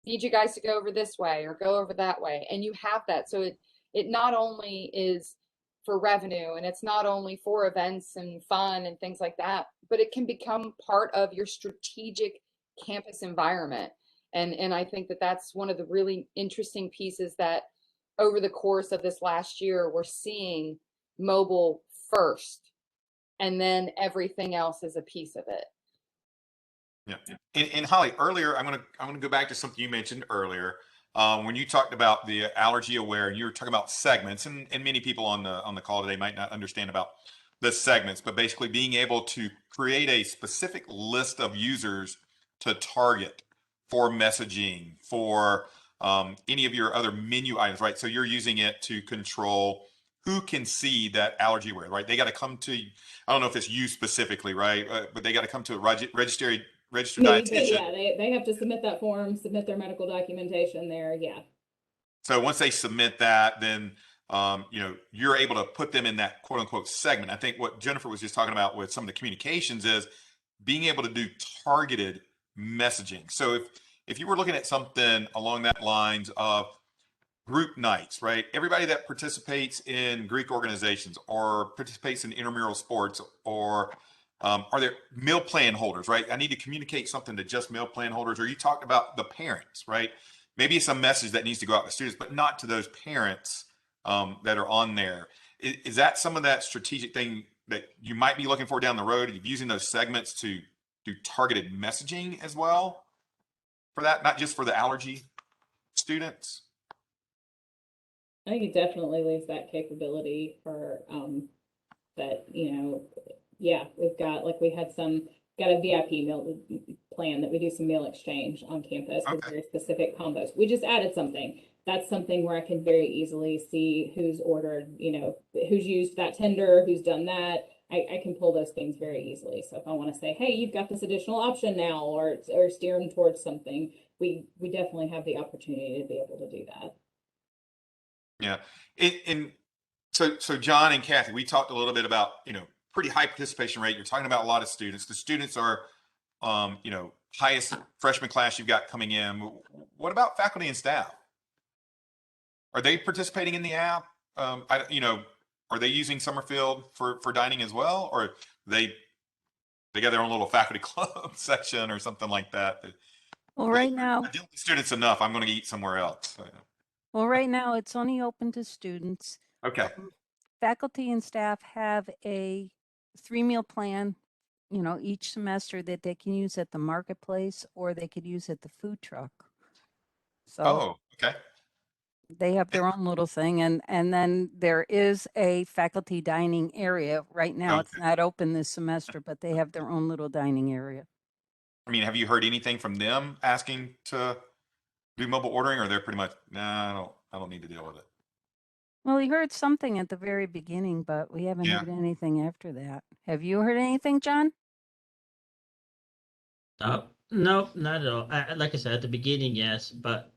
need you guys to go over this way or go over that way. And you have that. So it not only is for revenue, and it's not only for events and fun and things like that, but it can become part of your strategic campus environment. And I think that that's one of the really interesting pieces that over the course of this last year, we're seeing mobile first, and then everything else is a piece of it. Yeah. And Holly, earlier, I'm gonna go back to something you mentioned earlier. When you talked about the allergy aware, and you were talking about segments, and many people on the call today might not understand about the segments, but basically being able to create a specific list of users to target for messaging, for any of your other menu items, right? So you're using it to control who can see that allergy aware, right? They got to come to, I don't know if it's you specifically, right? But they got to come to a registered dietitian. Yeah, they have to submit that form, submit their medical documentation there. Yeah. So once they submit that, then you're able to put them in that quote unquote segment. I think what Jennifer was just talking about with some of the communications is being able to do targeted messaging. So if you were looking at something along that lines of group nights, right? Everybody that participates in Greek organizations or participates in intramural sports, or are there meal plan holders, right? I need to communicate something to just meal plan holders. Or you talked about the parents, right? Maybe it's a message that needs to go out to students, but not to those parents that are on there. Is that some of that strategic thing that you might be looking for down the road, using those segments to do targeted messaging as well for that, not just for the allergy students? I think it definitely leaves that capability for that, yeah, we've got, like, we had got a VIP meal plan that we do some meal exchange on campus with very specific combos. We just added something. That's something where I can very easily see who's ordered, who's used that tender, who's done that. I can pull those things very easily. So if I want to say, hey, you've got this additional option now, or steer them towards something, we definitely have the opportunity to be able to do that. Yeah. And so John and Kathy, we talked a little bit about, pretty high participation rate. You're talking about a lot of students. The students are, highest freshman class you've got coming in. What about faculty and staff? Are they participating in the app? Are they using Summerfield for dining as well? Or they got their own little faculty club section or something like that? Well, right now, I deal with students enough. I'm going to eat somewhere else. well, right now it's only open to students. Okay. Faculty and staff have a 3-meal plan, each semester that they can use at the marketplace, or they could use at the food truck. So Oh, okay. they have their own little thing. And then there is a faculty dining area. Right now, it's Okay. not open this semester, but they have their own little dining area. I mean, have you heard anything from them asking to do mobile ordering, or they're pretty much, nah, I don't need to deal with it? Well, we heard something at the very beginning, but we haven't Yeah. heard anything after that. Have you heard anything, John? No, not at all. Like I said, at the beginning, yes, but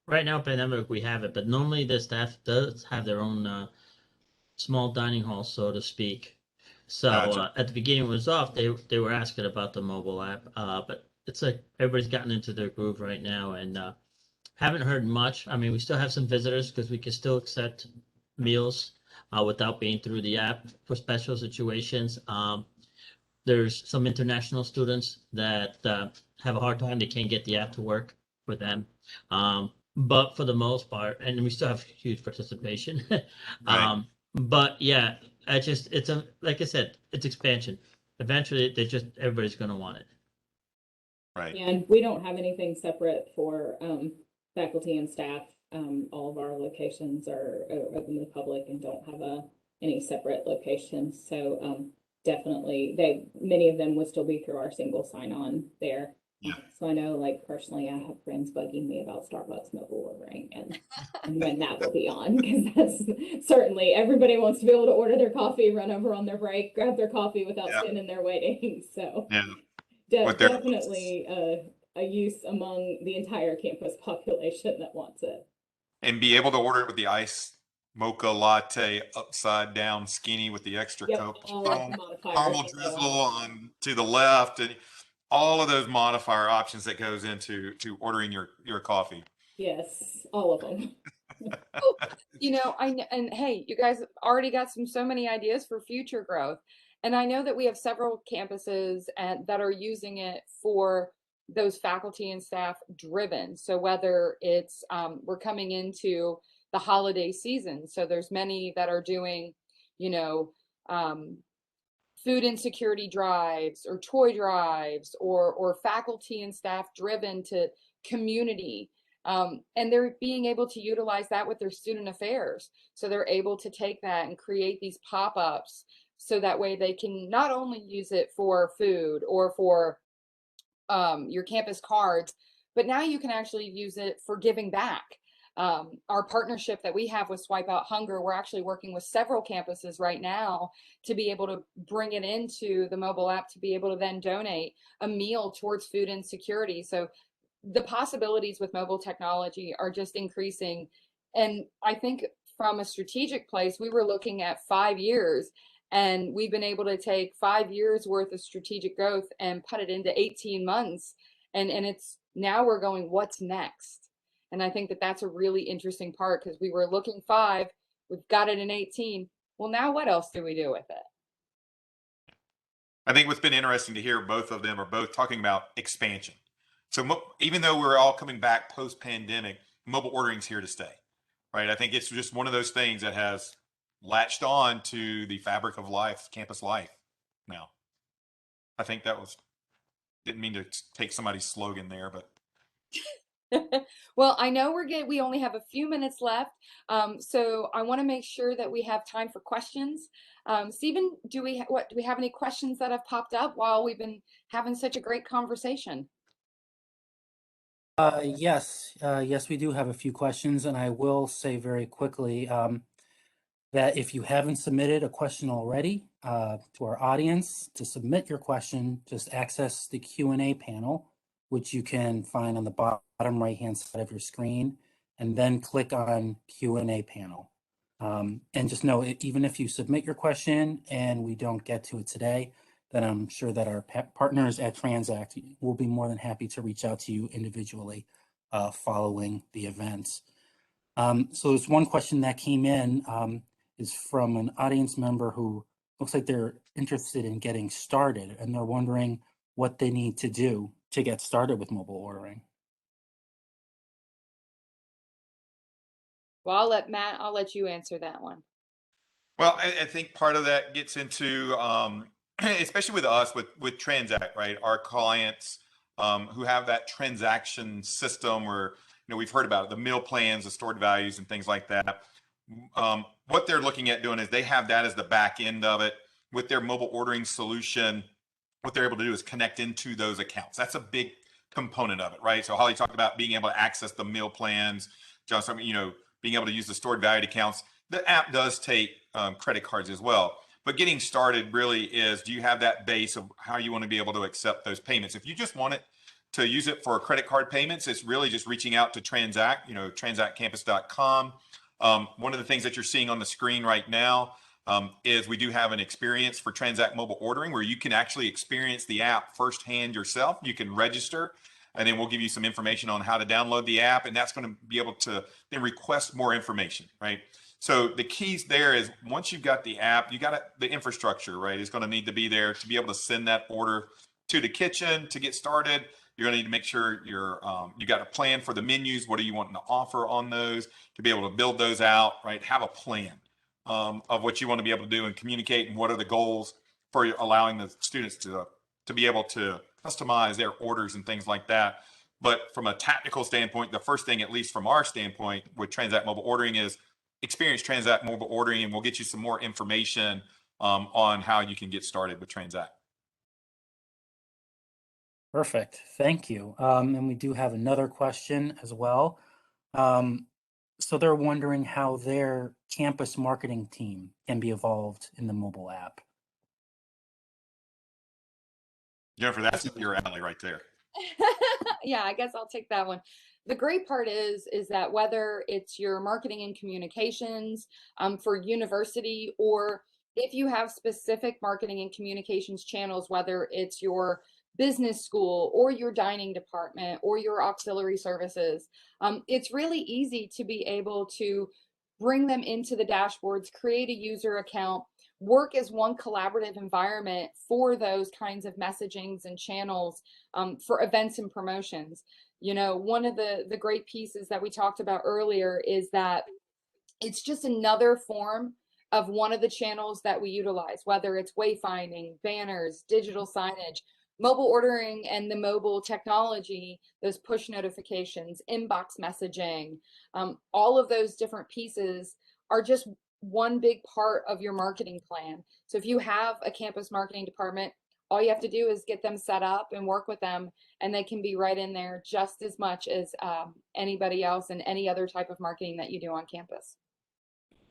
right now, pandemic, we have it. But normally, the staff does have their own small dining hall, so to speak. So Gotcha. at the beginning, it was off. They were asking about the mobile app, but it's like everybody's gotten into their groove right now, and haven't heard much. I mean, we still have some visitors because we can still accept meals without being through the app for special situations. There's some international students that have a hard time. They can't get the app to work for them. but for the most part, and we still have huge participation. Right. But yeah, it's a, like I said, it's expansion. Eventually, everybody's going to want it. Right. And we don't have anything separate for faculty and staff. All of our locations are open to the public and don't have any separate locations. So definitely, many of them would still be through our single sign-on there. Yeah. So I know, like personally, I have friends bugging me about Starbucks mobile ordering and when that will be on, because that's certainly everybody wants to be able to order their coffee, run over on their break, grab their coffee without Yeah. standing there waiting. So Yeah. What they're- definitely a use among the entire campus population that wants it. And be able to order it with the ice mocha latte upside down skinny with the extra Yep, cup, all of the modifiers caramel that go drizzle on. on to the left, and all of those modifier options that goes into ordering your coffee. Yes, all of them. Well, and hey, you guys already got so many ideas for future growth. And I know that we have several campuses that are using it for those faculty and staff driven. So whether it's, we're coming into the holiday season, so there's many that are doing, food insecurity drives or toy drives or faculty and staff driven to community. And they're being able to utilize that with their student affairs. So they're able to take that and create these pop-ups so that way they can not only use it for food or for your campus cards, but now you can actually use it for giving back. Our partnership that we have with Swipe Out Hunger, we're actually working with several campuses right now to be able to bring it into the mobile app to be able to then donate a meal towards food insecurity. So the possibilities with mobile technology are just increasing. And I think from a strategic place, we were looking at 5 years, and we've been able to take 5 years worth of strategic growth and put it into 18 months. And it's now we're going, what's next? And I think that that's a really interesting part, because we were looking 5, we've got it in 18. Well, now what else do we do with it? I think what's been interesting to hear, both of them are both talking about expansion. So even though we're all coming back post-pandemic, mobile ordering's here to stay, right? I think it's just one of those things that has latched on to the fabric of life, campus life now. I think didn't mean to take somebody's slogan there, but. Well, I know we only have a few minutes left. So I want to make sure that we have time for questions. Stephen, do we have any questions that have popped up while we've been having such a great conversation? Yes, we do have a few questions, and I will say very quickly that if you haven't submitted a question already to our audience, to submit your question, just access the Q&A panel, which you can find on the bottom right-hand side of your screen, and then click on Q&A panel. And just know, even if you submit your question and we don't get to it today, then I'm sure that our partners at Transact will be more than happy to reach out to you individually following the event. So there's one question that came in is from an audience member who looks like they're interested in getting started, and they're wondering what they need to do to get started with mobile ordering. Well, I'll let you answer that one. Well, I think part of that gets into, especially with us, with Transact, right? Our clients who have that transaction system where, we've heard about it, the meal plans, the stored values and things like that. What they're looking at doing is they have that as the back end of it. With their mobile ordering solution, what they're able to do is connect into those accounts. That's a big component of it, right? So Holly talked about being able to access the meal plans, John, being able to use the stored value accounts. The app does take credit cards as well. But getting started really is, do you have that base of how you want to be able to accept those payments? If you just want it to use it for credit card payments, it's really just reaching out to Transact, transactcampus.com. One of the things that you're seeing on the screen right now is we do have an experience for Transact mobile ordering where you can actually experience the app firsthand yourself. You can register, and then we'll give you some information on how to download the app, and that's going to be able to then request more information, right? So the keys there is, once you've got the app, you got the infrastructure, right? It's going to need to be there to be able to send that order to the kitchen to get started. You're going to need to make sure you got a plan for the menus. What are you wanting to offer on those to be able to build those out, right? Have a plan of what you want to be able to do and communicate, and what are the goals for allowing the students to be able to customize their orders and things like that. But from a tactical standpoint, the first thing, at least from our standpoint with Transact Mobile Ordering, is experience Transact Mobile Ordering, and we'll get you some more information on how you can get started with Transact. Perfect. Thank you. And we do have another question as well. So they're wondering how their campus marketing team can be involved in the mobile app. Jennifer, that's your alley right there. Yeah, I guess I'll take that one. The great part is that whether it's your marketing and communications for university, or if you have specific marketing and communications channels, whether it's your business school or your dining department or your auxiliary services, it's really easy to be able to bring them into the dashboards, create a user account, work as one collaborative environment for those kinds of messagings and channels for events and promotions. You know, one of the great pieces that we talked about earlier is that it's just another form of one of the channels that we utilize, whether it's wayfinding, banners, digital signage, mobile ordering, and the mobile technology, those push notifications, inbox messaging, all of those different pieces are just one big part of your marketing plan. So if you have a campus marketing department, all you have to do is get them set up and work with them, and they can be right in there just as much as anybody else and any other type of marketing that you do on campus.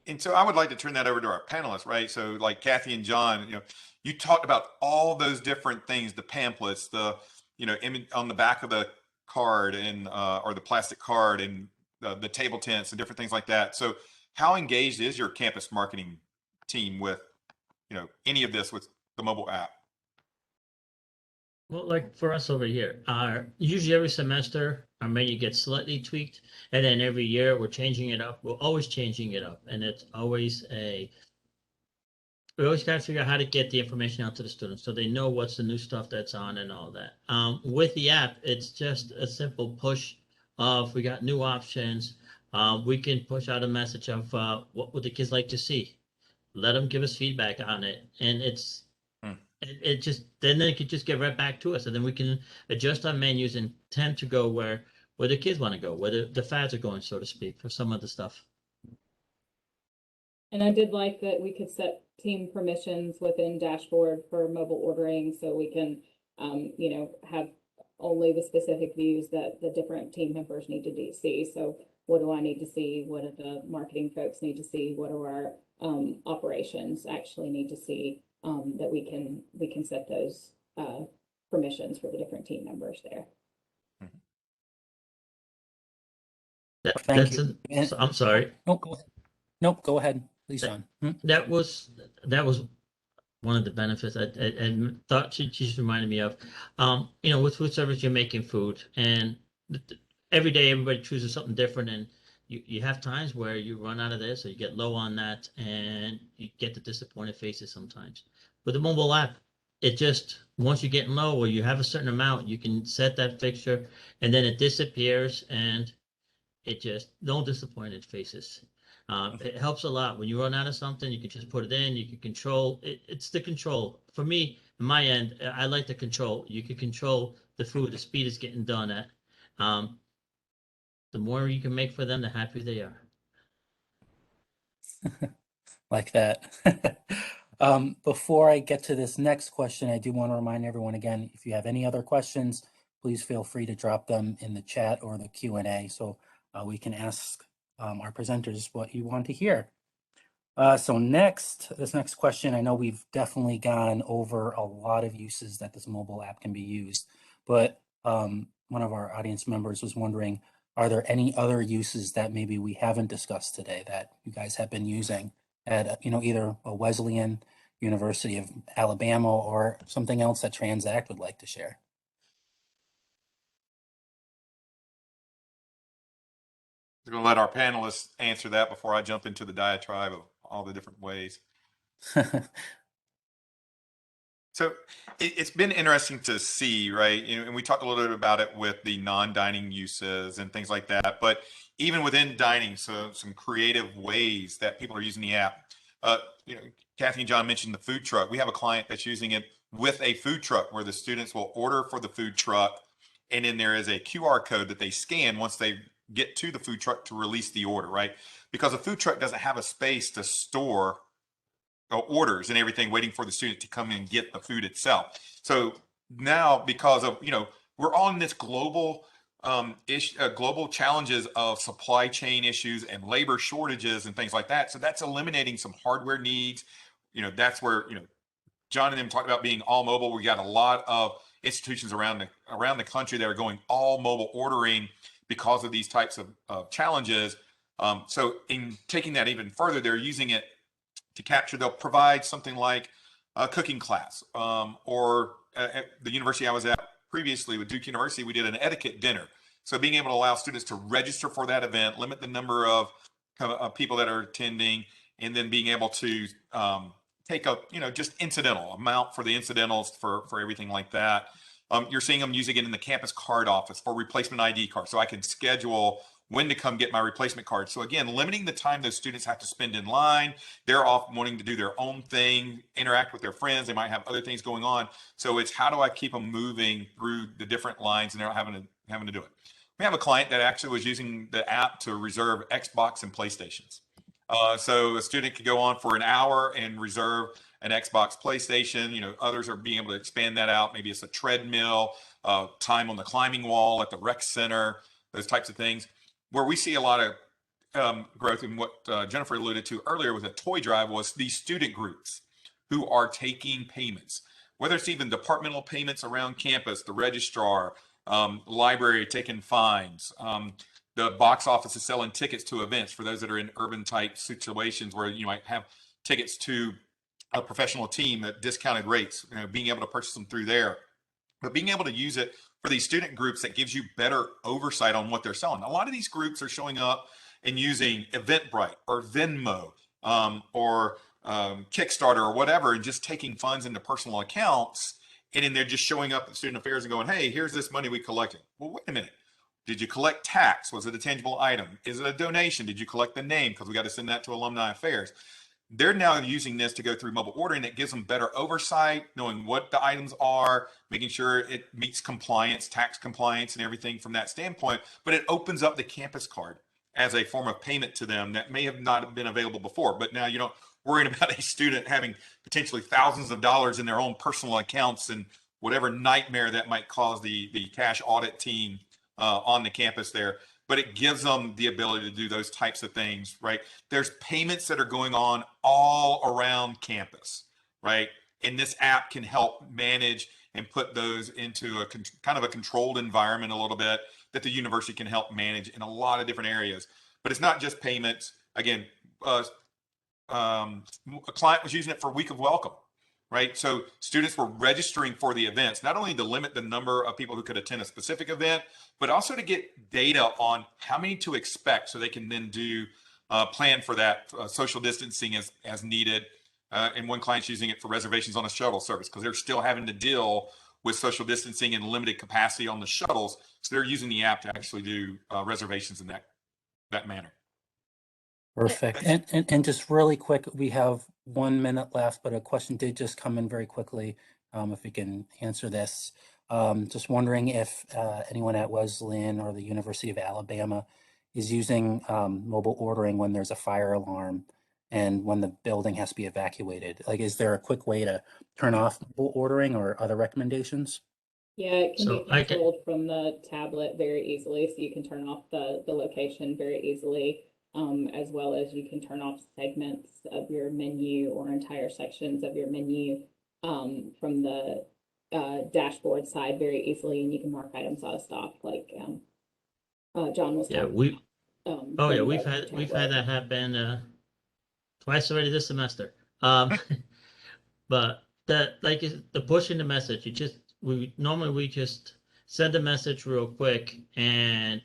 And so I would like to turn that over to our panelists, right? So like Kathy and John, you talked about all those different things, the pamphlets, the, on the back of the card and, or the plastic card, and the table tents and different things like that. So how engaged is your campus marketing team with, any of this with the mobile app? Well, like for us over here, usually every semester our menu gets slightly tweaked, and then every year we're changing it up. We're always changing it up, and it's always we always got to figure out how to get the information out to the students so they know what's the new stuff that's on and all that. With the app, it's just a simple push of we got new options. We can push out a message of what would the kids like to see. Let them give us feedback on it, and it just then they could just get right back to us, and then we can adjust our menus and tend to go where the kids want to go, where the fads are going, so to speak, for some of the stuff. And I did like that we could set team permissions within dashboard for mobile ordering, so we can, have only the specific views that the different team members need to see. So what do I need to see? What do the marketing folks need to see? What do our operations actually need to see? That we can set those permissions for the different team members there. Thank you. I'm sorry. Nope, go ahead. Nope, go ahead, please, John. That was one of the benefits I thought she just reminded me of. With food service, you're making food, and every day everybody chooses something different, and you have times where you run out of this or you get low on that, and you get the disappointed faces sometimes. With the mobile app, it just, once you're getting low or you have a certain amount, you can set that fixture, and then it disappears, and it just, no disappointed faces. It helps a lot. When you run out of something, you can just put it in, you can control it. It's the control. For me, on my end, I like the control. You can control the food, the speed it's getting done at. The more you can make for them, the happier they are. Like that. Before I get to this next question, I do want to remind everyone again, if you have any other questions, please feel free to drop them in the chat or the Q&A so we can ask our presenters what you want to hear. So this next question, I know we've definitely gone over a lot of uses that this mobile app can be used, but one of our audience members was wondering, are there any other uses that maybe we haven't discussed today that you guys have been using at, either a Wesleyan, University of Alabama, or something else that Transact would like to share? I'm going to let our panelists answer that before I jump into the diatribe of all the different ways. So it's been interesting to see, right? And we talked a little bit about it with the non-dining uses and things like that. But even within dining, so some creative ways that people are using the app. Uh, you know, Kathy and John mentioned the food truck. We have a client that's using it with a food truck where the students will order for the food truck, and then there is a QR code that they scan once they get to the food truck to release the order, right? Because a food truck doesn't have a space to store orders and everything waiting for the student to come in and get the food itself. So now, because of, we're all in this global global challenges of supply chain issues and labor shortages and things like that. So that's eliminating some hardware needs. That's where, John and them talked about being all mobile. We got a lot of institutions around the country that are going all mobile ordering because of these types of challenges. So in taking that even further, they're using it to capture. They'll provide something like a cooking class, or at the university I was at previously with Duke University, we did an etiquette dinner. So being able to allow students to register for that event, limit the number of people that are attending, and then being able to take a just incidental amount for the incidentals for everything like that. You're seeing them using it in the campus card office for replacement ID cards, so I can schedule when to come get my replacement card. So again, limiting the time those students have to spend in line. They're off wanting to do their own thing, interact with their friends. They might have other things going on. So it's how do I keep them moving through the different lines and they're not having to do it. We have a client that actually was using the app to reserve Xbox and PlayStations. So a student could go on for an hour and reserve an Xbox, PlayStation. Others are being able to expand that out. Maybe it's a treadmill, time on the climbing wall at the rec center, those types of things. Where we see a lot of growth, in what Jennifer alluded to earlier with a toy drive, was these student groups who are taking payments, whether it's even departmental payments around campus, the registrar, library taking fines, the box office is selling tickets to events for those that are in urban type situations where you might have tickets to a professional team at discounted rates, being able to purchase them through there. But being able to use it for these student groups, that gives you better oversight on what they're selling. A lot of these groups are showing up and using Eventbrite or Venmo or Kickstarter or whatever, and just taking funds into personal accounts. And then they're just showing up at student affairs and going, hey, here's this money we collected. Well, wait a minute. Did you collect tax? Was it a tangible item? Is it a donation? Did you collect the name? Because we got to send that to alumni affairs. They're now using this to go through mobile ordering. That gives them better oversight, knowing what the items are, making sure it meets compliance, tax compliance, and everything from that standpoint. But it opens up the campus card as a form of payment to them that may have not been available before. But now you don't worry about a student having potentially thousands of dollars in their own personal accounts and whatever nightmare that might cause the cash audit team on the campus there. But it gives them the ability to do those types of things, right? There's payments that are going on all around campus, right? And this app can help manage and put those into a kind of a controlled environment a little bit that the university can help manage in a lot of different areas. But it's not just payments. Again, a client was using it for Week of Welcome, right? So students were registering for the events, not only to limit the number of people who could attend a specific event, but also to get data on how many to expect, so they can then do plan for that social distancing as needed. And one client's using it for reservations on a shuttle service because they're still having to deal with social distancing and limited capacity on the shuttles. So they're using the app to actually do reservations in that manner. Perfect. And just really quick, we have 1 minute left, but a question did just come in very quickly. If we can answer this. Just wondering if anyone at Wesleyan or the University of Alabama is using mobile ordering when there's a fire alarm and when the building has to be evacuated. Like, is there a quick way to turn off mobile ordering or other recommendations? Yeah, it can So be I can- controlled from the tablet very easily, so you can turn off the location very easily, as well as you can turn off segments of your menu or entire sections of your menu from the dashboard side very easily, and you can mark items out of stock, like John was Yeah, talking oh yeah, from we've the had tablet. that happen twice already this semester. But that, like, is the pushing the message. We normally just send a message real quick, and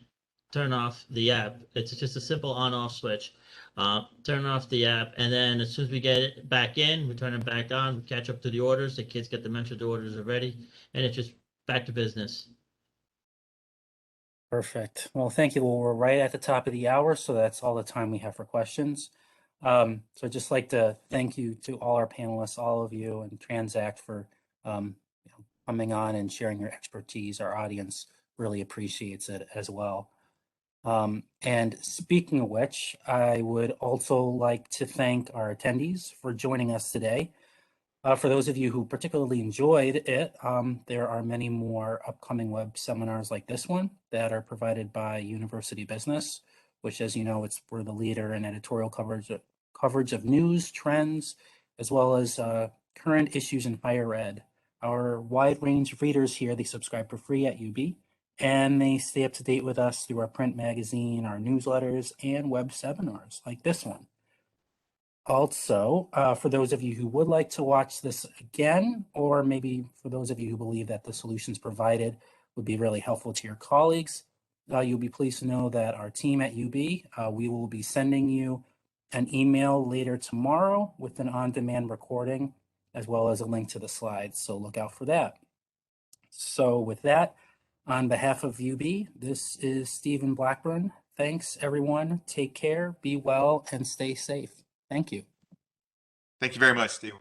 turn off the app. It's just a simple on-off switch. Turn off the app, and then as soon as we get it back in, we turn it back on, we catch up to the orders. The kids get the message the orders are ready, and it's just back to business. Perfect. Well, thank you. Well, we're right at the top of the hour, so that's all the time we have for questions. So I'd just like to thank you to all our panelists, all of you, and Transact for coming on and sharing your expertise. Our audience really appreciates it as well. And speaking of which, I would also like to thank our attendees for joining us today. For those of you who particularly enjoyed it, there are many more upcoming web seminars like this one that are provided by University Business, which, as you know, we're the leader in editorial coverage of news, trends, as well as current issues in higher ed. Our wide range of readers here, they subscribe for free at UB, and they stay up to date with us through our print magazine, our newsletters, and web seminars like this one. Also, for those of you who would like to watch this again, or maybe for those of you who believe that the solutions provided would be really helpful to your colleagues, you'll be pleased to know that our team at UB, we will be sending you an email later tomorrow with an on-demand recording, as well as a link to the slides, so look out for that. So with that, on behalf of UB, this is Stephen Blackburn. Thanks, everyone. Take care, be well, and stay safe. Thank you. Thank you very much, Steve.